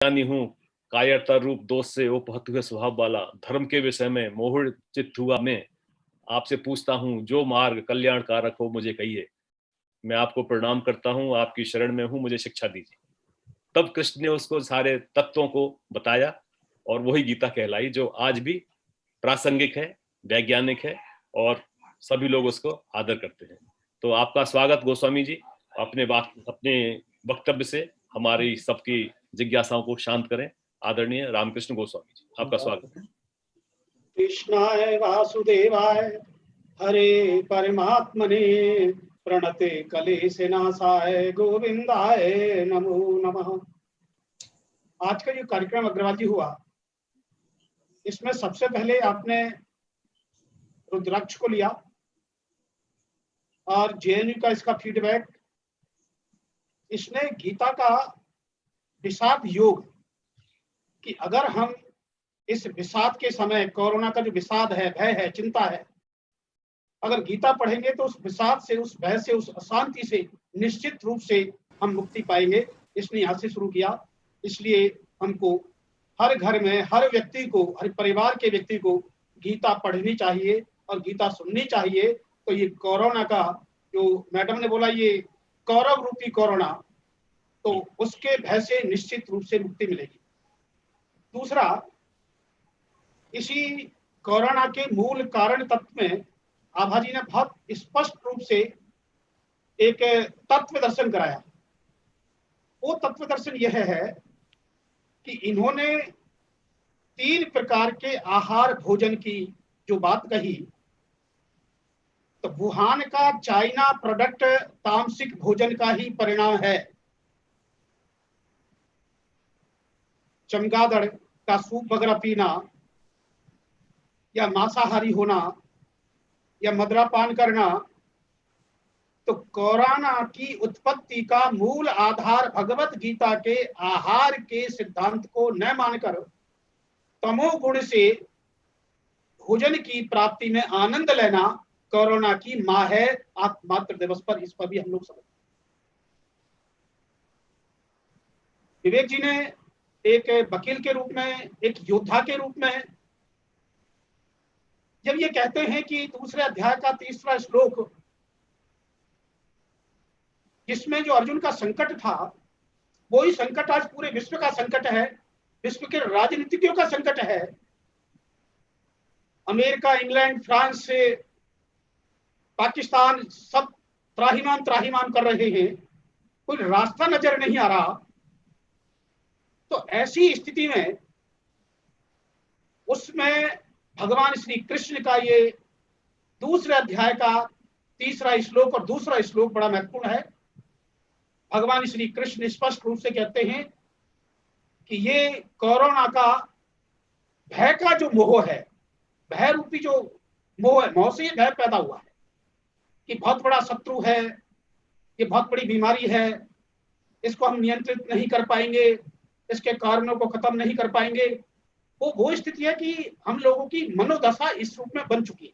ज्ञानी हूँ कायरता रूप दोष से उपहत हुए स्वभाव वाला, धर्म के विषय में मोह चित्त हुआ मैं, आपसे पूछता हूँ जो मार्ग कल्याणकारक हो मुझे कहिए। मैं आपको प्रणाम करता हूँ, आपकी शरण में हूँ, मुझे शिक्षा दीजिए। तब कृष्ण ने उसको सारे तत्वों को बताया और वही गीता कहलाई जो आज भी प्रासंगिक है, वैज्ञानिक है और सभी लोग उसको आदर करते हैं। तो आपका स्वागत गोस्वामी जी, अपने वक्तव्य से हमारी सबकी जिज्ञासाओं को शांत करें। आदरणीय रामकृष्ण गोस्वामी जी, आपका स्वागत है। कृष्णाय वासुदेवाय हरे परमात्मने प्रणते कलेशनाशाय गोविंदाय नमो नमः। आज का जो कार्यक्रम अग्रवाल जी हुआ, इसमें सबसे पहले आपने रुद्राक्ष को लिया और जेएनयू का इसका फीडबैक, इसने गीता का विषाद योग कि अगर हम इस विषाद के समय, कोरोना का जो विषाद है, भय है, चिंता है, अगर गीता पढ़ेंगे तो उस विषाद से, उस भय से, उस अशांति से निश्चित रूप से हम मुक्ति पाएंगे। इसने यहाँ से शुरू किया। इसलिए हमको हर घर में, हर व्यक्ति को, हर परिवार के व्यक्ति को गीता पढ़नी चाहिए और गीता सुननी चाहिए। तो ये कोरोना का जो मैडम ने बोला, ये कौरव रूपी कोरोना, तो उसके भय से निश्चित रूप से मुक्ति मिलेगी। दूसरा, इसी कोरोना के मूल कारण तत्व में आभा जी ने बहुत स्पष्ट रूप से एक तत्व दर्शन कराया। वो तत्व दर्शन यह है कि इन्होंने 3 प्रकार के आहार भोजन की जो बात कही, तो वुहान का चाइना प्रोडक्ट तामसिक भोजन का ही परिणाम है। चमगादड़ का सूप वगैरह पीना या मांसाहारी होना या मदिरापान करना, तो कोरोना की उत्पत्ति का मूल आधार भगवत गीता के आहार के सिद्धांत को न मानकर तमोगुण से भोजन की प्राप्ति में आनंद लेना कोरोना की मां है। मातृ दिवस पर इस पर भी हम लोग समझ। विवेक जी ने एक वकील के रूप में, एक योद्धा के रूप में, जब ये कहते हैं कि दूसरे अध्याय का 3रा श्लोक, जिसमें जो अर्जुन का संकट था, वही संकट आज पूरे विश्व का संकट है, विश्व के राजनीतिज्ञों का संकट है। अमेरिका, इंग्लैंड, फ्रांस से पाकिस्तान सब त्राहिमाम त्राहिमाम कर रहे हैं, कोई रास्ता नजर नहीं आ रहा। तो ऐसी स्थिति में उसमें भगवान श्री कृष्ण का ये दूसरे अध्याय का 3रा श्लोक और 2रा श्लोक बड़ा महत्वपूर्ण है। भगवान श्री कृष्ण स्पष्ट रूप से कहते हैं कि ये कोरोना का भय का जो मोह है, भय रूपी जो मोह है, मोह से ये भय पैदा हुआ है कि बहुत बड़ा शत्रु है, ये बहुत बड़ी बीमारी है, इसको हम नियंत्रित नहीं कर पाएंगे, इसके कारणों को खत्म नहीं कर पाएंगे। वो स्थिति है कि हम लोगों की मनोदशा इस रूप में बन चुकी है।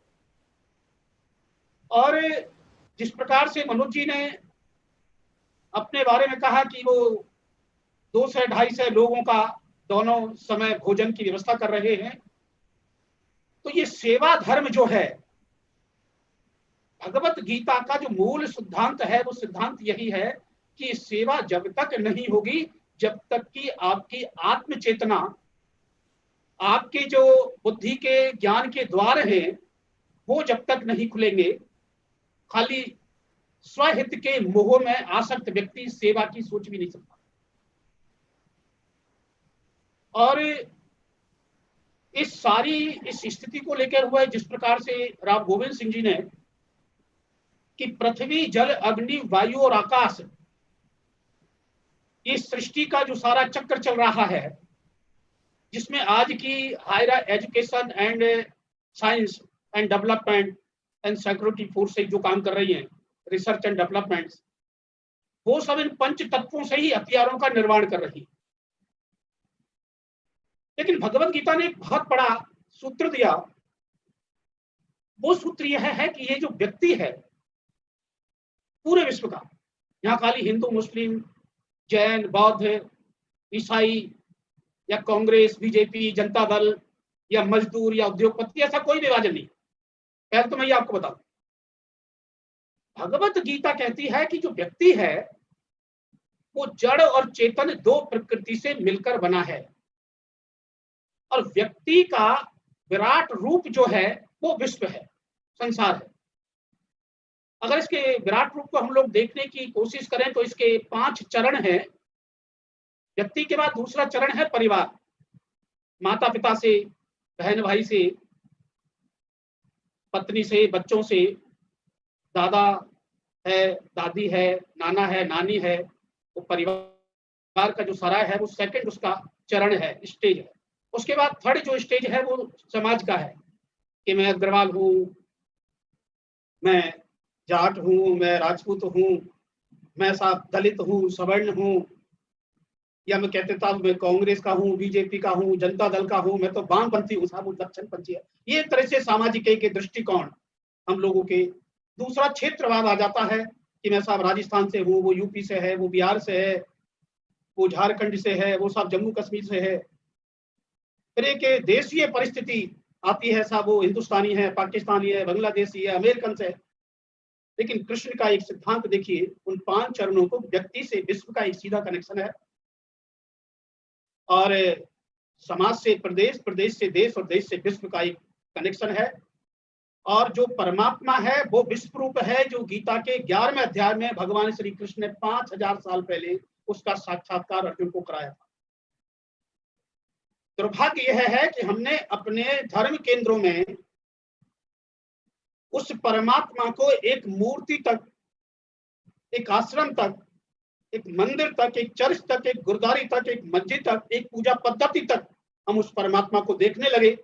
और जिस प्रकार से मनोज जी ने अपने बारे में कहा कि वो 200-250 लोगों का दोनों समय भोजन की व्यवस्था कर रहे हैं, तो ये सेवा धर्म जो है, भगवत गीता का जो मूल सिद्धांत है, वो सिद्धांत यही है कि सेवा जब तक नहीं होगी, जब तक कि आपकी आत्म चेतना, आपके जो बुद्धि के ज्ञान के द्वार हैं, वो जब तक नहीं खुलेंगे, खाली स्वहित के मोह में आसक्त व्यक्ति सेवा की सोच भी नहीं सकता। और इस स्थिति को लेकर हुआ है जिस प्रकार से राम गोविंद सिंह जी ने कि पृथ्वी, जल, अग्नि, वायु और आकाश, इस सृष्टि का जो सारा चक्र चल रहा है, जिसमें आज की higher education and science and development and security force जो काम कर रही है, रिसर्च एंड डेवलपमेंट, वो सब इन 5 तत्वों से ही हथियारों का निर्माण कर रही है। लेकिन भगवत गीता ने एक बहुत बड़ा सूत्र दिया। वो सूत्र यह है कि ये जो व्यक्ति है पूरे विश्व का, यहाँ खाली हिंदू, मुस्लिम, जैन, बौद्ध, ईसाई, या कांग्रेस, बीजेपी, जनता दल या मजदूर या उद्योगपति, ऐसा कोई विभाजन नहीं। पहले तो मैं ये आपको बता दूं, भगवत गीता कहती है कि जो व्यक्ति है वो जड़ और चेतन दो प्रकृति से मिलकर बना है, और व्यक्ति का विराट रूप जो है वो विश्व है, संसार है। अगर इसके विराट रूप को हम लोग देखने की कोशिश करें तो इसके 5 चरण हैं। व्यक्ति के बाद दूसरा चरण है परिवार, माता पिता से, बहन भाई से, पत्नी से, बच्चों से, दादा है, दादी है, नाना है, नानी है, वो परिवार का जो सराय है वो सेकंड उसका चरण है, स्टेज है। उसके बाद थर्ड जो स्टेज है वो समाज का है कि मैं अग्रवाल हूँ, मैं जाट हूँ, मैं राजपूत हूँ, मैं साहब दलित हूँ, सवर्ण हूँ, या मैं कहते था मैं कांग्रेस का हूँ, बीजेपी का हूँ, जनता दल का हूँ, मैं तो वामपंथी हूँ साहब, दक्षिणपंथी है। ये एक तरह से सामाजिक के दृष्टिकोण हम लोगों के। दूसरा क्षेत्रवाद आ जाता है कि मैं साहब राजस्थान से हूँ, वो यूपी से है, वो बिहार से है, वो झारखंड से है, वो साहब जम्मू कश्मीर से है। फिर एक देशीय परिस्थिति आती है साहब, वो हिंदुस्तानी है, पाकिस्तानी है, बांग्लादेशी है, अमेरिकन से है। लेकिन कृष्ण का एक सिद्धांत देखिए, उन 5 चरणों को व्यक्ति से विश्व का एक सीधा कनेक्शन है, और समाज से प्रदेश, प्रदेश से देश, और देश से विश्व का एक कनेक्शन है। और जो परमात्मा है वो विश्व रूप है, जो गीता के 11वें अध्याय में भगवान श्री कृष्ण ने 5000 साल पहले उसका साक्षात्कार अर्जुन को कराया था। दुर्भाग्य यह है कि हमने अपने धर्म केंद्रों में उस परमात्मा को एक मूर्ति तक, एक आश्रम तक, एक मंदिर तक, एक चर्च तक, एक गुरुद्वारे तक, एक मस्जिद तक, एक पूजा पद्धति तक हम उस परमात्मा को देखने लगे,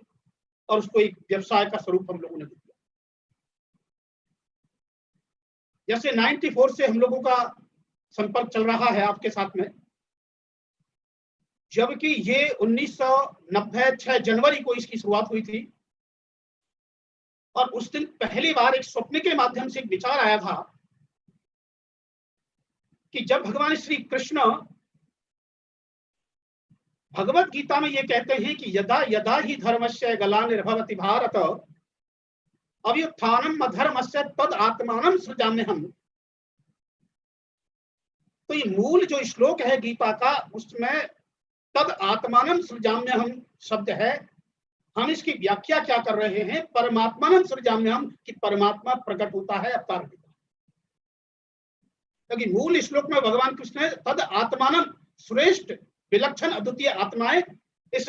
और उसको एक व्यवसाय का स्वरूप हम लोगों ने दिया। जैसे 94 से हम लोगों का संपर्क चल रहा है आपके साथ में, जबकि ये 1990 6 जनवरी को इसकी शुरुआत हुई थी। और उस दिन पहली बार एक स्वप्न के माध्यम से एक विचार आया था कि जब भगवान श्री कृष्ण भगवत गीता में ये कहते हैं कि यदा यदा ही धर्मस्य ग्लानिर्भवति भारत अभ्युत्थानम् अधर्मस्य तद आत्मानं सृजाम्यहम्, तो ये मूल जो श्लोक है गीता का, उसमें तद आत्मानं सृजाम्यहम् शब्द है। हम इसकी व्याख्या क्या कर रहे हैं, परमात्मानं सृजाम्यहम्, कि परमात्मा प्रकट होता है, अवतार होता है। क्योंकि मूल श्लोक में भगवान कृष्ण ने तद आत्मानं, श्रेष्ठ विलक्षण अद्वितीय आत्माएं इस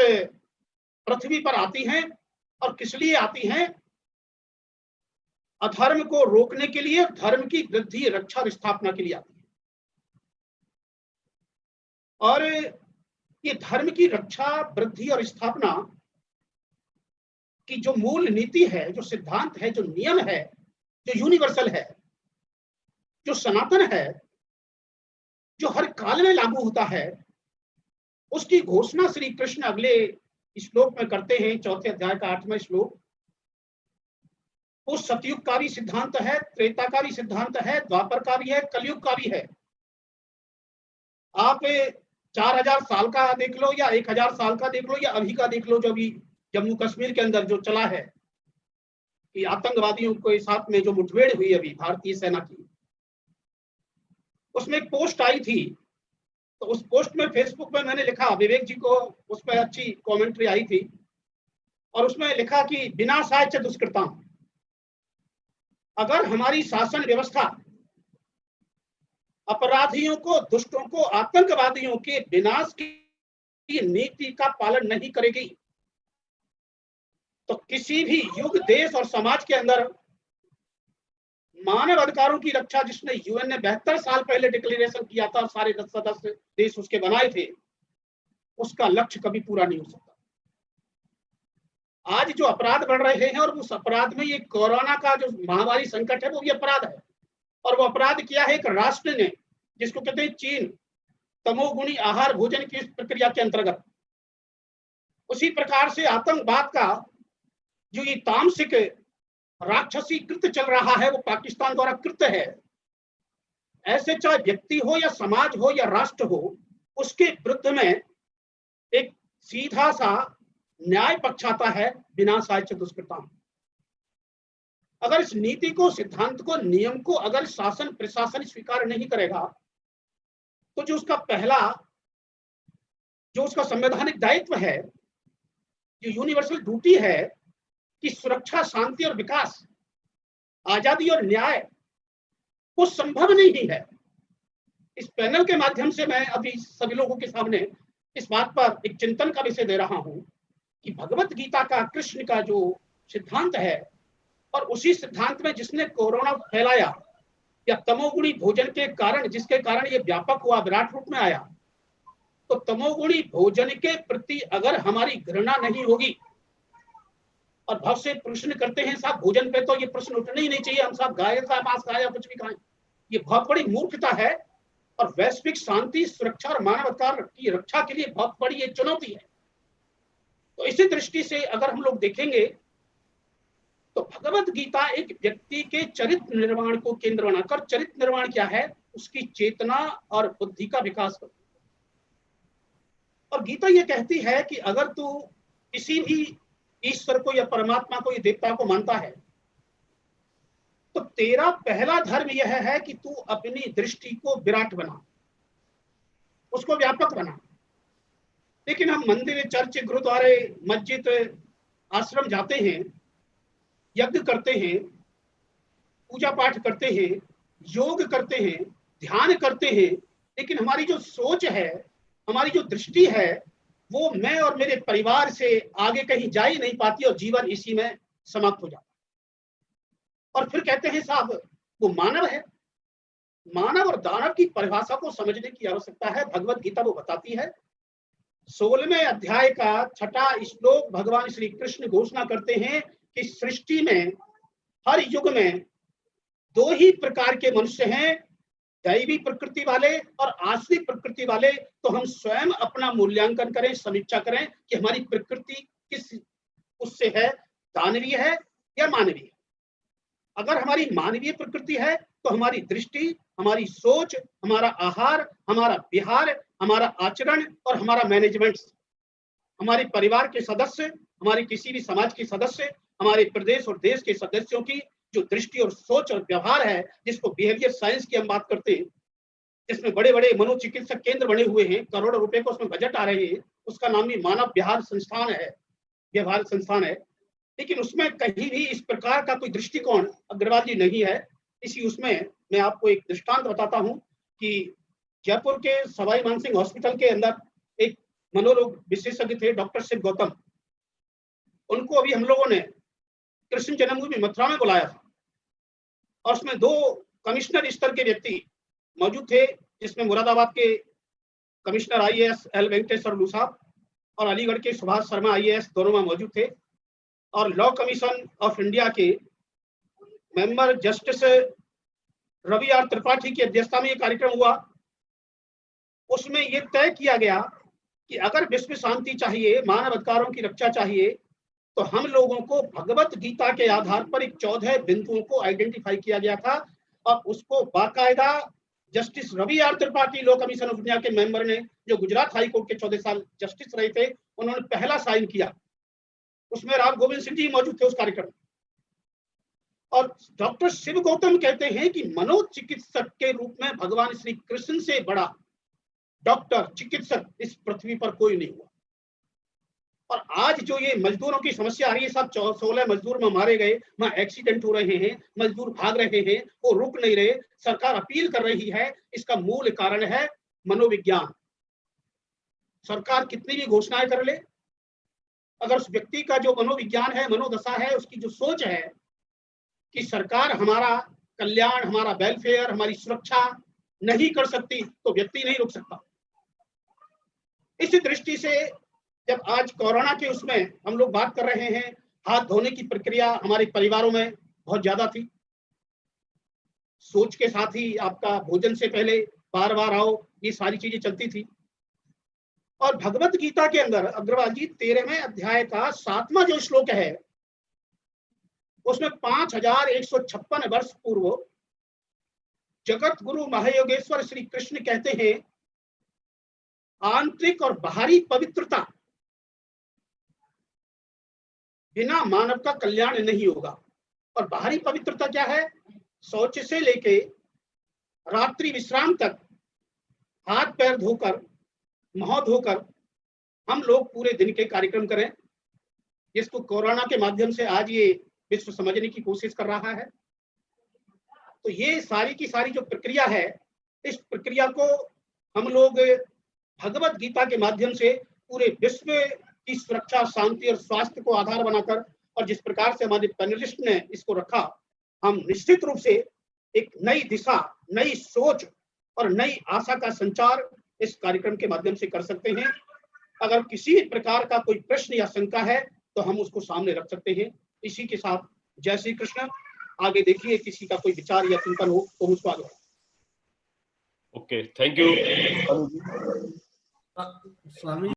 पृथ्वी पर आती हैं, और किस लिए आती हैं, अधर्म को रोकने के लिए, धर्म की वृद्धि, रक्षा और स्थापना के लिए आती है। और ये धर्म की रक्षा, वृद्धि और स्थापना की जो मूल नीति है, जो सिद्धांत है, जो नियम है, जो यूनिवर्सल है, जो सनातन है, जो हर काल में लागू होता है, उसकी घोषणा श्री कृष्ण अगले श्लोक में करते हैं, 4थे अध्याय का 8वां श्लोक। वो सतयुग का भी सिद्धांत है, त्रेता का भी सिद्धांत है, द्वापर का भी है, कलयुग का भी है। आप 4000 साल का देख लो या 1000 साल का देख लो या अभी का देख लो, जो अभी जम्मू कश्मीर के अंदर जो चला है कि आतंकवादियों के साथ में जो मुठभेड़ हुई अभी भारतीय सेना की, उसमें एक पोस्ट आई थी। तो उस पोस्ट में फेसबुक में मैंने लिखा, विवेक जी को उस पर अच्छी कमेंट्री आई थी, और उसमें लिखा कि विनाशाय च दुष्कृताम्, अगर हमारी शासन व्यवस्था अपराधियों को, दुष्टों को, आतंकवादियों के विनाश की नीति का पालन नहीं करेगी, तो किसी भी युग, देश और समाज के अंदर मानव अधिकारों की रक्षा, जिसने यूएन ने 72 साल पहले डिक्लेरेशन किया था, सारे 10 सदस्य देश उसके बनाए थे, उसका लक्ष्य कभी पूरा नहीं हो सकता। आज जो अपराध बढ़ रहे हैं, और उस अपराध में ये कोरोना का जो महामारी संकट है वो भी अपराध है। और वो अपराध किया है एक राष्ट्र ने, जिसको कहते हैं चीन, तमोगुणी आहार भोजन की इस प्रक्रिया के अंतर्गत। उसी प्रकार से आतंकवाद का जो ये तामसिक राक्षसी कृत्य चल रहा है, वो पाकिस्तान द्वारा कृत्य है। ऐसे चाहे व्यक्ति हो या समाज हो या राष्ट्र हो, उसके विरुद्ध में एक सीधा सा न्याय पक्ष आता है, विनाशाय च दुष्कृताम्। अगर इस नीति को, सिद्धांत को, नियम को अगर शासन प्रशासन स्वीकार नहीं करेगा, तो जो उसका पहला, जो उसका संवैधानिक दायित्व है, जो यूनिवर्सल ड्यूटी है कि सुरक्षा, शांति और विकास, आजादी और न्याय, वो संभव नहीं है। इस पैनल के माध्यम से मैं अभी सभी लोगों के सामने इस बात पर एक चिंतन का विषय दे रहा हूं कि भगवत गीता का, कृष्ण का जो सिद्धांत है, और उसी सिद्धांत में जिसने कोरोना फैलाया, या तमोगुणी भोजन के कारण, जिसके कारण ये व्यापक हुआ, विराट रूप में आया, तो तमोगुणी भोजन के प्रति अगर हमारी घृणा नहीं होगी, और बहुत से प्रश्न करते हैं साहब भोजन पे, तो ये प्रश्न उठने ही नहीं चाहिए, हम साहब गाय का मांस खाएं या कुछ भी खाएं, ये बहुत बड़ी मूर्खता है, और वैश्विक शांति, सुरक्षा और मानवाधिकार की रक्षा के लिए बहुत बड़ी ये चुनौती है। तो इसी दृष्टि से अगर हम लोग देखेंगे तो भगवत गीता एक व्यक्ति के चरित्र निर्माण को केंद्र बनाकर, चरित्र निर्माण क्या है, उसकी चेतना और बुद्धि का विकास करती है। और गीता ये कहती है कि अगर तू किसी भी ईश्वर को या परमात्मा को या देवता को मानता है, तो तेरा पहला धर्म यह है कि तू अपनी दृष्टि को विराट बना, उसको व्यापक बना। लेकिन हम मंदिर, चर्च, गुरुद्वारे, मस्जिद, आश्रम जाते हैं, यज्ञ करते हैं, पूजा पाठ करते हैं, योग करते हैं, ध्यान करते हैं, लेकिन हमारी जो सोच है, हमारी जो दृष्टि है, वो मैं और मेरे परिवार से आगे कहीं जा ही नहीं पाती, और जीवन इसी में समाप्त हो जाता है। और फिर कहते हैं साहब वो मानव है। मानव और दानव की परिभाषा को समझने की आवश्यकता है। भगवत गीता वो बताती है, 16वें अध्याय का 6वां श्लोक, भगवान श्री कृष्ण घोषणा करते हैं कि सृष्टि में, हर युग में 2 ही प्रकार के मनुष्य हैं, दैवी प्रकृति वाले और आसुरी प्रकृति वाले। तो हम स्वयं अपना मूल्यांकन करें, समीक्षा करें कि हमारी प्रकृति किस उससे है, दानवीय है या मानवीय है। अगर हमारी मानवीय प्रकृति है तो हमारी दृष्टि, हमारी सोच, हमारा आहार, हमारा विहार, हमारा आचरण और हमारा मैनेजमेंट, हमारे परिवार के सदस्य, हमारे किसी भी समाज के सदस्य, हमारे प्रदेश और देश के सदस्यों की जो दृष्टि और सोच और व्यवहार है, जिसको बिहेवियर साइंस की हम बात करते हैं, जिसमें बड़े बड़े मनोचिकित्सक केंद्र बने हुए हैं, करोड़ों रुपए को उसमें बजट आ रहे हैं, उसका नाम भी मानव व्यवहार संस्थान है, व्यवहार संस्थान है। लेकिन उसमें कहीं भी इस प्रकार का कोई दृष्टिकोण अग्रवाल जी नहीं है। इसी उसमें मैं आपको एक दृष्टांत बताता हूं कि जयपुर के सवाई मानसिंह हॉस्पिटल के अंदर एक मनोरोग विशेषज्ञ थे, डॉक्टर शिव गौतम। उनको अभी हम लोगों ने कृष्ण जन्मभूमि मथुरा में बुलाया था, और उसमें 2 कमिश्नर स्तर के व्यक्ति मौजूद थे, जिसमें मुरादाबाद के कमिश्नर IAS एल वेंकटेश्वर लू साहब और अलीगढ़ के सुभाष शर्मा IAS दोनों में मौजूद थे, और लॉ कमीशन ऑफ इंडिया के member justice Ravi R Tripathi की अध्यक्षता में यह कार्यक्रम हुआ। उसमें यह तय किया गया कि अगर विश्व शांति चाहिए, मानव अधिकारों की रक्षा चाहिए, तो हम लोगों को भगवत गीता के आधार पर एक 14 बिंदुओं को आइडेंटिफाई किया गया था, और उसको बाकायदा justice Ravi R Tripathi law commission of India के मेंबर ने, जो गुजरात हाई कोर्ट के 14 साल जस्टिस रहे थे, उन्होंने पहला साइन किया। उसमें राव गोविंद सिंह जी मौजूद थे उस कार्यक्रम में। और डॉक्टर शिव गौतम कहते हैं कि मनोचिकित्सक के रूप में भगवान श्री कृष्ण से बड़ा डॉक्टर, चिकित्सक इस पृथ्वी पर कोई नहीं हुआ। और आज जो ये मजदूरों की समस्या आ रही है, सब 16 मजदूर में मारे गए, वहां एक्सीडेंट हो रहे हैं, मजदूर भाग रहे हैं, वो रुक नहीं रहे, सरकार अपील कर रही है, इसका मूल कारण है मनोविज्ञान। सरकार कितनी भी घोषणाएं कर ले, अगर उस व्यक्ति का जो मनोविज्ञान है, मनोदशा है, उसकी जो सोच है कि सरकार हमारा कल्याण, हमारा वेलफेयर, हमारी सुरक्षा नहीं कर सकती, तो व्यक्ति नहीं रुक सकता। इसी दृष्टि से जब आज कोरोना के उसमें हम लोग बात कर रहे हैं, हाथ धोने की प्रक्रिया हमारे परिवारों में बहुत ज्यादा थी। सोच के साथ ही आपका भोजन से पहले बार बार आओ, ये सारी चीजें चलती थी। और भगवत गीता के अंदर अग्रवाल जी 13वें अध्याय का 7वां जो श्लोक है, उसमें 5156 वर्ष पूर्व जगत गुरु महायोगेश्वर श्री कृष्ण कहते हैं, आंतरिक और बाहरी पवित्रता बिना मानव का कल्याण नहीं होगा। और बाहरी पवित्रता क्या है? शौच से लेके रात्रि विश्राम तक हाथ पैर धोकर, मुंह धोकर हम लोग पूरे दिन के कार्यक्रम करें, जिसको कोरोना के माध्यम से आज ये विश्व समझने की कोशिश कर रहा है। तो ये सारी की सारी जो प्रक्रिया है, इस प्रक्रिया को हम लोग भगवत गीता के माध्यम से पूरे विश्व की सुरक्षा, शांति और स्वास्थ्य को आधार बनाकर, और जिस प्रकार से हमारे पैनलिस्ट ने इसको रखा, हम निश्चित रूप से एक नई दिशा, नई सोच और नई आशा का संचार इस कार्यक्रम के माध्यम से कर सकते हैं। अगर किसी प्रकार का कोई प्रश्न या शंका है तो हम उसको सामने रख सकते हैं। इसी के साथ जय श्री कृष्ण। आगे देखिए किसी का कोई विचार या चिंतन हो तो उसको आगे। Okay, thank you. स्वामी